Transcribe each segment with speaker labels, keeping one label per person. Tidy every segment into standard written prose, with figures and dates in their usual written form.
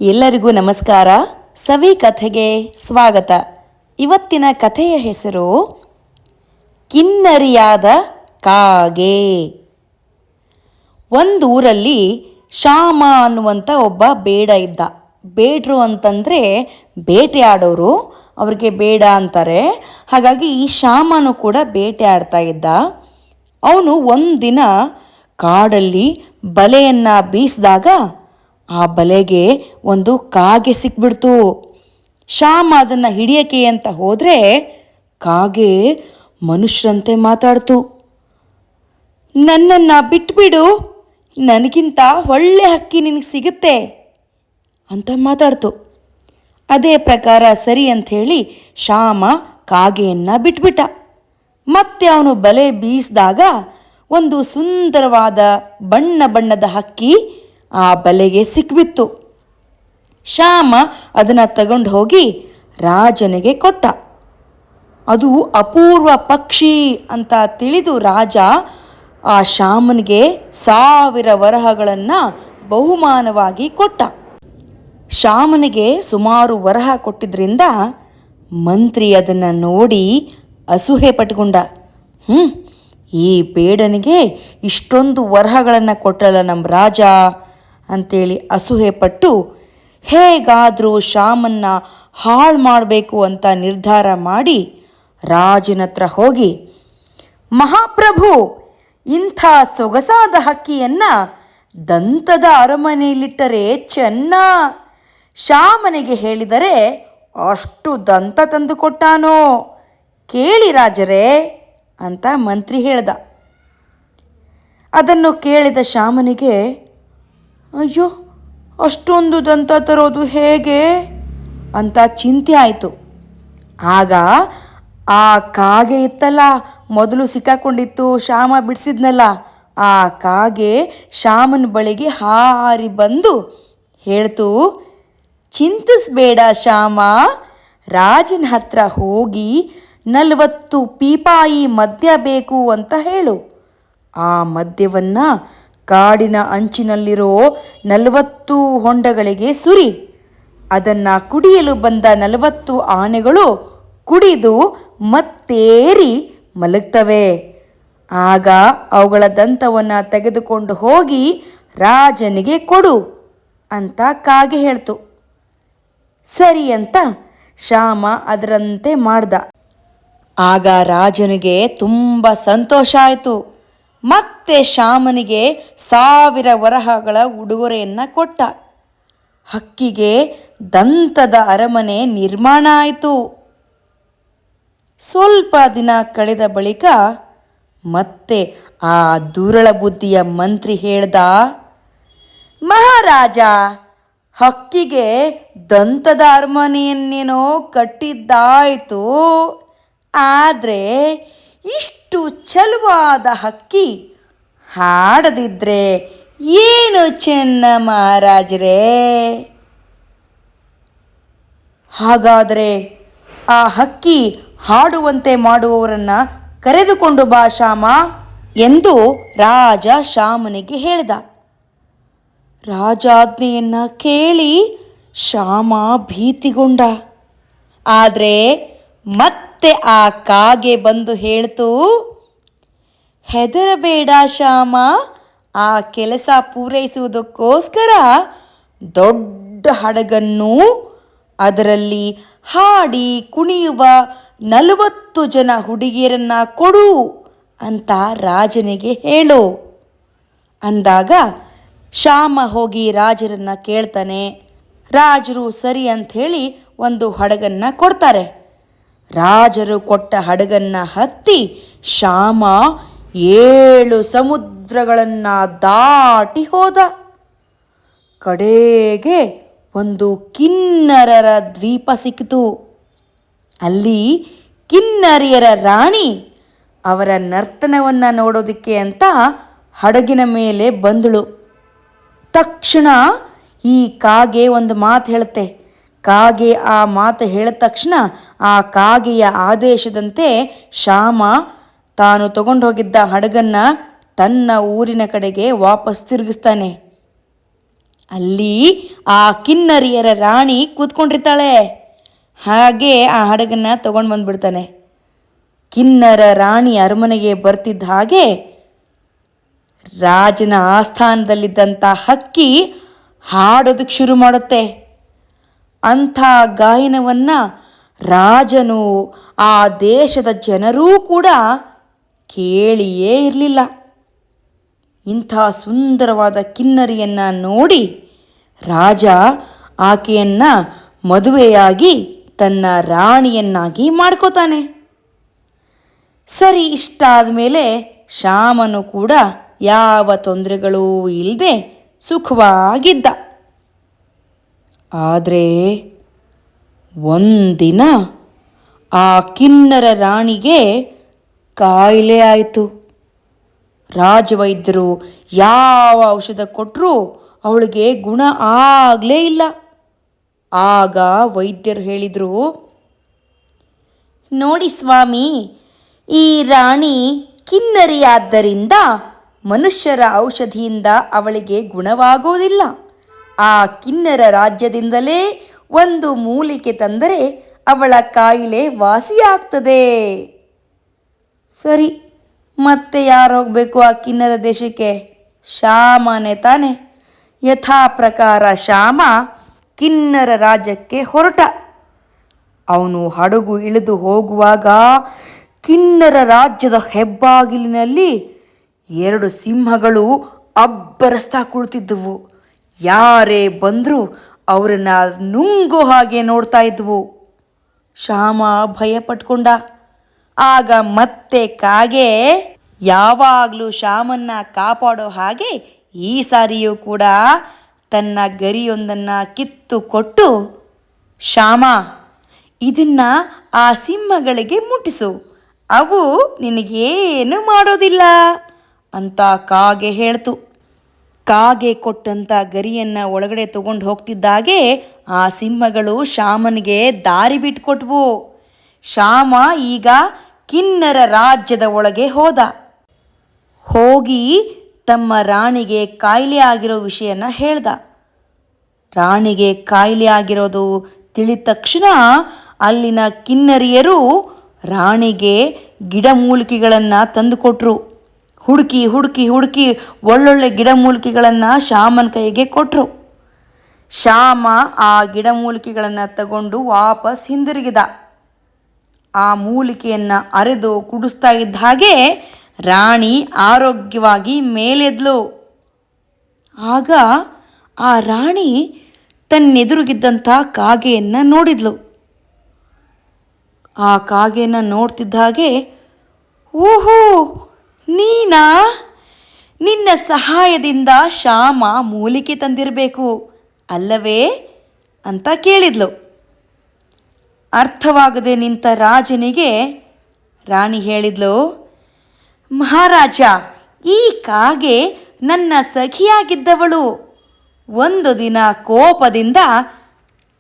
Speaker 1: ಎಲ್ಲರಿಗೂ ನಮಸ್ಕಾರ. ಸವಿ ಕಥೆಗೆ ಸ್ವಾಗತ. ಇವತ್ತಿನ ಕಥೆಯ ಹೆಸರು ಕಿನ್ನರಿಯಾದ ಕಾಗೆ. ಒಂದೂರಲ್ಲಿ ಶ್ಯಾಮ ಅನ್ನುವಂಥ ಒಬ್ಬ ಬೇಡ ಇದ್ದ. ಬೇಡರು ಅಂತಂದರೆ ಬೇಟೆ ಆಡೋರು, ಅವ್ರಿಗೆ ಬೇಡ ಅಂತಾರೆ. ಹಾಗಾಗಿ ಈ ಶ್ಯಾಮನು ಕೂಡ ಬೇಟೆ ಆಡ್ತಾ ಇದ್ದ. ಅವನು ಒಂದಿನ ಕಾಡಲ್ಲಿ ಬಲೆಯನ್ನು ಬೀಸಿದಾಗ ಆ ಬಲೆಗೆ ಒಂದು ಕಾಗೆ ಸಿಕ್ಬಿಡ್ತು. ಶ್ಯಾಮ ಅದನ್ನು ಹಿಡಿಯೋಕೆ ಅಂತ ಹೋದರೆ ಕಾಗೆ ಮನುಷ್ಯರಂತೆ ಮಾತಾಡ್ತು. ನನ್ನನ್ನು ಬಿಟ್ಬಿಡು, ನನಗಿಂತ ಒಳ್ಳೆ ಹಕ್ಕಿ ನಿನಗೆ ಸಿಗುತ್ತೆ ಅಂತ ಮಾತಾಡ್ತು. ಅದೇ ಪ್ರಕಾರ ಸರಿ ಅಂಥೇಳಿ ಶ್ಯಾಮ ಕಾಗೆಯನ್ನು ಬಿಟ್ಬಿಟ್ಟ. ಮತ್ತೆ ಅವನು ಬಲೆ ಬೀಸಿದಾಗ ಒಂದು ಸುಂದರವಾದ ಬಣ್ಣ ಬಣ್ಣದ ಹಕ್ಕಿ ಆ ಬಲೆಗೆ ಸಿಕ್ಬಿತ್ತು. ಶ್ಯಾಮ ಅದನ್ನು ತಗೊಂಡು ಹೋಗಿ ರಾಜನಿಗೆ ಕೊಟ್ಟ. ಅದು ಅಪೂರ್ವ ಪಕ್ಷಿ ಅಂತ ತಿಳಿದು ರಾಜ ಆ ಶ್ಯಾಮನಿಗೆ 1000 ವರಹಗಳನ್ನು ಬಹುಮಾನವಾಗಿ ಕೊಟ್ಟ. ಶ್ಯಾಮನಿಗೆ ಸುಮಾರು ವರಹ ಕೊಟ್ಟಿದ್ದರಿಂದ ಮಂತ್ರಿ ಅದನ್ನು ನೋಡಿ ಅಸೂಹೆ ಪಟ್ಟುಕೊಂಡ. ಈ ಬೇಡನಿಗೆ ಇಷ್ಟೊಂದು ವರಹಗಳನ್ನು ಕೊಟ್ಟಲ್ಲ ನಮ್ಮ ರಾಜ ಅಂತೇಳಿ ಅಸೂಹೆ ಪಟ್ಟು ಹೇಗಾದರೂ ಶ್ಯಾಮನ್ನ ಹಾಳು ಮಾಡಬೇಕು ಅಂತ ನಿರ್ಧಾರ ಮಾಡಿ ರಾಜನ ಹತ್ರ ಹೋಗಿ, ಮಹಾಪ್ರಭು, ಇಂಥ ಸೊಗಸಾದ ಹಕ್ಕಿಯನ್ನು ದಂತದ ಅರಮನೆಯಲ್ಲಿಟ್ಟರೆ ಚೆನ್ನ. ಶ್ಯಾಮನಿಗೆ ಹೇಳಿದರೆ ಅಷ್ಟು ದಂತ ತಂದು ಕೊಟ್ಟಾನೋ, ಕೇಳಿ ರಾಜರೇ ಅಂತ ಮಂತ್ರಿ ಹೇಳ್ದ. ಅದನ್ನು ಕೇಳಿದ ಶ್ಯಾಮನಿಗೆ, ಅಯ್ಯೋ, ಅಷ್ಟೊಂದು ದಂತ ತರೋದು ಹೇಗೆ ಅಂತ ಚಿಂತೆ ಆಯಿತು. ಆಗ ಆ ಕಾಗೆ ಇತ್ತಲ್ಲ, ಮೊದಲು ಸಿಕ್ಕಾಕೊಂಡಿತ್ತು, ಶ್ಯಾಮ ಬಿಡಿಸಿದ್ನಲ್ಲ, ಆ ಕಾಗೆ ಶ್ಯಾಮನ ಬಳಿಗೆ ಹಾರಿ ಬಂದು ಹೇಳ್ತು, ಚಿಂತಿಸಬೇಡ ಶ್ಯಾಮ, ರಾಜನ ಹತ್ರ ಹೋಗಿ 40 ಪೀಪಾಯಿ ಮದ್ಯ ಬೇಕು ಅಂತ ಹೇಳು. ಆ ಮದ್ಯವನ್ನು ಕಾಡಿನ ಅಂಚಿನಲ್ಲಿರೋ 40 ಹೊಂಡಗಳಿಗೆ ಸುರಿ. ಅದನ್ನು ಕುಡಿಯಲು ಬಂದ 40 ಆನೆಗಳು ಕುಡಿದು ಮತ್ತೇರಿ ಮಲಗ್ತವೆ. ಆಗ ಅವುಗಳ ದಂತವನ್ನು ತೆಗೆದುಕೊಂಡು ಹೋಗಿ ರಾಜನಿಗೆ ಕೊಡು ಅಂತ ಕಾಗೆ ಹೇಳ್ತು. ಸರಿ ಅಂತ ಶ್ಯಾಮ ಅದರಂತೆ ಮಾಡ್ದ. ಆಗ ರಾಜನಿಗೆ ತುಂಬ ಸಂತೋಷ ಆಯಿತು. ಮತ್ತೆ ಶ್ಯಾಮನಿಗೆ 1000 ವರಹಗಳ ಉಡುಗೊರೆಯನ್ನು ಕೊಟ್ಟ. ಹಕ್ಕಿಗೆ ದಂತದ ಅರಮನೆ ನಿರ್ಮಾಣ ಆಯಿತು. ಸ್ವಲ್ಪ ದಿನ ಕಳೆದ ಬಳಿಕ ಮತ್ತೆ ಆ ದುರಳ ಬುದ್ಧಿಯ ಮಂತ್ರಿ ಹೇಳ್ದ, ಮಹಾರಾಜ, ಹಕ್ಕಿಗೆ ದಂತದ ಅರಮನೆಯನ್ನೇನೋ ಕಟ್ಟಿದ್ದಾಯಿತು, ಆದರೆ ಇಷ್ಟು ಚಲುವಾದ ಹಕ್ಕಿ ಹಾಡದಿದ್ರೆ ಏನು ಚೆನ್ನ ಮಹಾರಾಜರೇ. ಹಾಗಾದರೆ ಆ ಹಕ್ಕಿ ಹಾಡುವಂತೆ ಮಾಡುವವರನ್ನು ಕರೆದುಕೊಂಡು ಬಾ ಶ್ಯಾಮ ಎಂದು ರಾಜ ಶ್ಯಾಮನಿಗೆ ಹೇಳಿದ. ರಾಜಾಜ್ಞೆಯನ್ನು ಕೇಳಿ ಶ್ಯಾಮ ಭೀತಿಗೊಂಡ. ಆದರೆ ಮತ್ತೆ ಆ ಕಾಗೆ ಬಂದು ಹೇಳ್ತು, ಹೆದರಬೇಡ ಶ್ಯಾಮ, ಆ ಕೆಲಸ ಪೂರೈಸುವುದಕ್ಕೋಸ್ಕರ ದೊಡ್ಡ ಹಡಗನ್ನು, ಅದರಲ್ಲಿ ಹಾಡಿ ಕುಣಿಯುವ 40 ಜನ ಹುಡುಗಿಯರನ್ನು ಕೊಡು ಅಂತ ರಾಜನಿಗೆ ಹೇಳು ಅಂದಾಗ ಶ್ಯಾಮ ಹೋಗಿ ರಾಜರನ್ನು ಕೇಳ್ತಾನೆ. ರಾಜರು ಸರಿ ಅಂಥೇಳಿ ಒಂದು ಹಡಗನ್ನು ಕೊಡ್ತಾರೆ. ರಾಜರು ಕೊಟ್ಟ ಹಡಗನ್ನು ಹತ್ತಿ ಶ್ಯಾಮ 7 ಸಮುದ್ರಗಳನ್ನು ದಾಟಿ ಹೋದ. ಕಡೆಗೆ ಒಂದು ಕಿನ್ನರರ ದ್ವೀಪ ಸಿಕ್ಕಿತು. ಅಲ್ಲಿ ಕಿನ್ನರಿಯರ ರಾಣಿ ಅವರ ನರ್ತನವನ್ನು ನೋಡೋದಕ್ಕೆ ಅಂತ ಹಡಗಿನ ಮೇಲೆ ಬಂದಳು. ತಕ್ಷಣ ಈ ಕಾಗೆ ಒಂದು ಮಾತು ಹೇಳುತ್ತೆ. ಕಾಗೆ ಆ ಮಾತು ಹೇಳಿದ ತಕ್ಷಣ ಆ ಕಾಗೆಯ ಆದೇಶದಂತೆ ಶ್ಯಾಮ ತಾನು ತಗೊಂಡು ಹೋಗಿದ್ದ ಹಡಗನ್ನು ತನ್ನ ಊರಿನ ಕಡೆಗೆ ವಾಪಸ್ ತಿರುಗಿಸ್ತಾನೆ. ಅಲ್ಲಿ ಆ ಕಿನ್ನರಿಯರ ರಾಣಿ ಕೂತ್ಕೊಂಡಿರ್ತಾಳೆ. ಹಾಗೆ ಆ ಹಡಗನ್ನು ತಗೊಂಡು ಬಂದ್ಬಿಡ್ತಾನೆ. ಕಿನ್ನರ ರಾಣಿ ಅರಮನೆಗೆ ಬರ್ತಿದ್ದ ಹಾಗೆ ರಾಜನ ಆಸ್ಥಾನದಲ್ಲಿದ್ದಂಥ ಹಕ್ಕಿ ಹಾಡೋದಕ್ಕೆ ಶುರು ಮಾಡುತ್ತೆ. ಅಂಥ ಗಾಯನವನ್ನು ರಾಜನು, ಆ ದೇಶದ ಜನರೂ ಕೂಡ ಕೇಳಿಯೇ ಇರಲಿಲ್ಲ. ಇಂಥ ಸುಂದರವಾದ ಕಿನ್ನರಿಯನ್ನು ನೋಡಿ ರಾಜ ಆಕೆಯನ್ನು ಮದುವೆಯಾಗಿ ತನ್ನ ರಾಣಿಯನ್ನಾಗಿ ಮಾಡ್ಕೋತಾನೆ. ಸರಿ, ಇಷ್ಟಾದ ಮೇಲೆ ಶ್ಯಾಮನು ಕೂಡ ಯಾವ ತೊಂದರೆಗಳೂ ಇಲ್ಲದೆ ಸುಖವಾಗಿದ್ದ. ಆದರೆ ಒಂದಿನ ಆ ಕಿನ್ನರ ರಾಣಿಗೆ ಕಾಯಿಲೆ ಆಯಿತು. ರಾಜವೈದ್ಯರು ಯಾವ ಔಷಧ ಕೊಟ್ಟರೂ ಅವಳಿಗೆ ಗುಣ ಆಗಲೇ ಇಲ್ಲ. ಆಗ ವೈದ್ಯರು ಹೇಳಿದರು, ನೋಡಿ ಸ್ವಾಮಿ, ಈ ರಾಣಿ ಕಿನ್ನರಿಯಾದ್ದರಿಂದ ಮನುಷ್ಯರ ಔಷಧಿಯಿಂದ ಅವಳಿಗೆ ಗುಣವಾಗೋದಿಲ್ಲ. ಆ ಕಿನ್ನರ ರಾಜ್ಯದಿಂದಲೇ ಒಂದು ಮೂಲಿಕೆ ತಂದರೆ ಅವಳ ಕಾಯಿಲೆ ವಾಸಿಯಾಗ್ತದೆ. ಸರಿ, ಮತ್ತೆ ಯಾರು ಹೋಗಬೇಕು ಆ ಕಿನ್ನರ ದೇಶಕ್ಕೆ? ಶ್ಯಾಮನೇ ತಾನೆ. ಯಥಾ ಪ್ರಕಾರ ಶ್ಯಾಮ ಕಿನ್ನರ ರಾಜ್ಯಕ್ಕೆ ಹೊರಟ. ಅವನು ಹಡಗು ಇಳಿದು ಹೋಗುವಾಗ ಕಿನ್ನರ ರಾಜ್ಯದ ಹೆಬ್ಬಾಗಿಲಿನಲ್ಲಿ 2 ಸಿಂಹಗಳು ಅಬ್ಬರಿಸ್ತಾ ಕುಳಿತಿದ್ದುವು. ಯಾರೇ ಬಂದರೂ ಅವರನ್ನು ನುಂಗೋ ಹಾಗೆ ನೋಡ್ತಾ ಇದ್ವು. ಶ್ಯಾಮ ಭಯ ಪಟ್ಕೊಂಡ. ಆಗ ಮತ್ತೆ ಕಾಗೆ ಯಾವಾಗಲೂ ಶ್ಯಾಮನ್ನ ಕಾಪಾಡೋ ಹಾಗೆ ಈ ಸಾರಿಯೂ ಕೂಡ ತನ್ನ ಗರಿಯೊಂದನ್ನು ಕಿತ್ತು ಕೊಟ್ಟು, ಶ್ಯಾಮ, ಇದನ್ನು ಆ ಸಿಂಹಗಳಿಗೆ ಮುಟ್ಟಿಸು, ಅವು ನಿನಗೇನು ಮಾಡೋದಿಲ್ಲ ಅಂತ ಕಾಗೆ ಹೇಳ್ತು. ಕಾಗೆ ಕೊಟ್ಟಂಥ ಗರಿಯನ್ನು ಒಳಗಡೆ ತಗೊಂಡು ಹೋಗ್ತಿದ್ದಾಗೆ ಆ ಸಿಂಹಗಳು ಶ್ಯಾಮನಿಗೆ ದಾರಿ ಬಿಟ್ಕೊಟ್ವು. ಶ್ಯಾಮ ಈಗ ಕಿನ್ನರ ರಾಜ್ಯದ ಒಳಗೆ ಹೋಗಿ ತಮ್ಮ ರಾಣಿಗೆ ಕಾಯಿಲೆ ಆಗಿರೋ ವಿಷಯನ ಹೇಳ್ದ. ರಾಣಿಗೆ ಕಾಯಿಲೆ ಆಗಿರೋದು ತಿಳಿದ ತಕ್ಷಣ ಅಲ್ಲಿನ ಕಿನ್ನರಿಯರು ರಾಣಿಗೆ ಗಿಡಮೂಲಿಕೆಗಳನ್ನು ತಂದುಕೊಟ್ರು. ಹುಡುಕಿ ಹುಡುಕಿ ಹುಡುಕಿ ಒಳ್ಳೊಳ್ಳೆ ಗಿಡಮೂಲಿಕೆಗಳನ್ನು ಶ್ಯಾಮನ ಕೈಗೆ ಕೊಟ್ಟರು. ಶ್ಯಾಮ ಆ ಗಿಡಮೂಲಿಕೆಗಳನ್ನು ತಗೊಂಡು ವಾಪಸ್ ಹಿಂದಿರುಗಿದ. ಆ ಮೂಲಿಕೆಯನ್ನು ಅರೆದು ಕುಡಿಸ್ತಾ ಇದ್ದ ಹಾಗೆ ರಾಣಿ ಆರೋಗ್ಯವಾಗಿ ಮೇಲೆದ್ಲು. ಆಗ ಆ ರಾಣಿ ತನ್ನೆದುರುಗಿದ್ದಂಥ ಕಾಗೆಯನ್ನು ನೋಡಿದ್ಲು. ಆ ಕಾಗೆಯನ್ನು ನೋಡ್ತಿದ್ದ ಹಾಗೆ, ಓಹೋ, ನೀನಾ? ನಿನ್ನ ಸಹಾಯದಿಂದ ಶ್ಯಾಮ ಮೂಲಿಕೆ ತಂದಿರಬೇಕು ಅಲ್ಲವೇ ಅಂತ ಕೇಳಿದ್ಲು. ಅರ್ಥವಾಗದೆ ನಿಂತ ರಾಜನಿಗೆ ರಾಣಿ ಹೇಳಿದ್ಲು, ಮಹಾರಾಜ, ಈ ಕಾಗೆ ನನ್ನ ಸಖಿಯಾಗಿದ್ದವಳು. ಒಂದು ದಿನ ಕೋಪದಿಂದ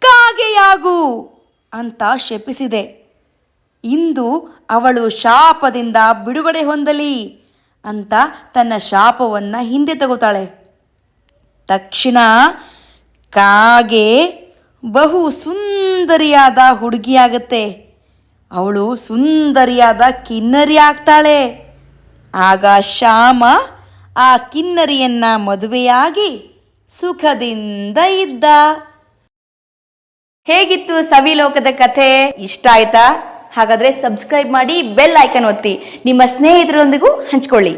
Speaker 1: ಕಾಗೆಯಾಗು ಅಂತ ಶಪಿಸಿದೆ. ಇಂದು ಅವಳು ಶಾಪದಿಂದ ಬಿಡುಗಡೆ ಹೊಂದಲಿ ಅಂತ ತನ್ನ ಶಾಪವನ್ನು ಹಿಂದೆ ತಗೋತಾಳೆ. ತಕ್ಷಣ ಕಾಗೆ ಬಹು ಸುಂದರಿಯಾದ ಹುಡುಗಿಯಾಗತ್ತೆ. ಅವಳು ಸುಂದರಿಯಾದ ಕಿನ್ನರಿ ಆಗ್ತಾಳೆ. ಆಗ ಶ್ಯಾಮ ಆ ಕಿನ್ನರಿಯನ್ನ ಮದುವೆಯಾಗಿ ಸುಖದಿಂದ ಇದ್ದ. ಹೇಗಿತ್ತು ಸವಿಲೋಕದ ಕಥೆ? ಇಷ್ಟ ಆಯ್ತಾ? ಹಾಗಾದ್ರೆ ಸಬ್ಸ್ಕ್ರೈಬ್ ಮಾಡಿ, ಬೆಲ್ ಐಕನ್ ಒತ್ತಿ, ನಿಮ್ಮ ಸ್ನೇಹಿತರೊಂದಿಗೂ ಹಂಚ್ಕೊಳ್ಳಿ.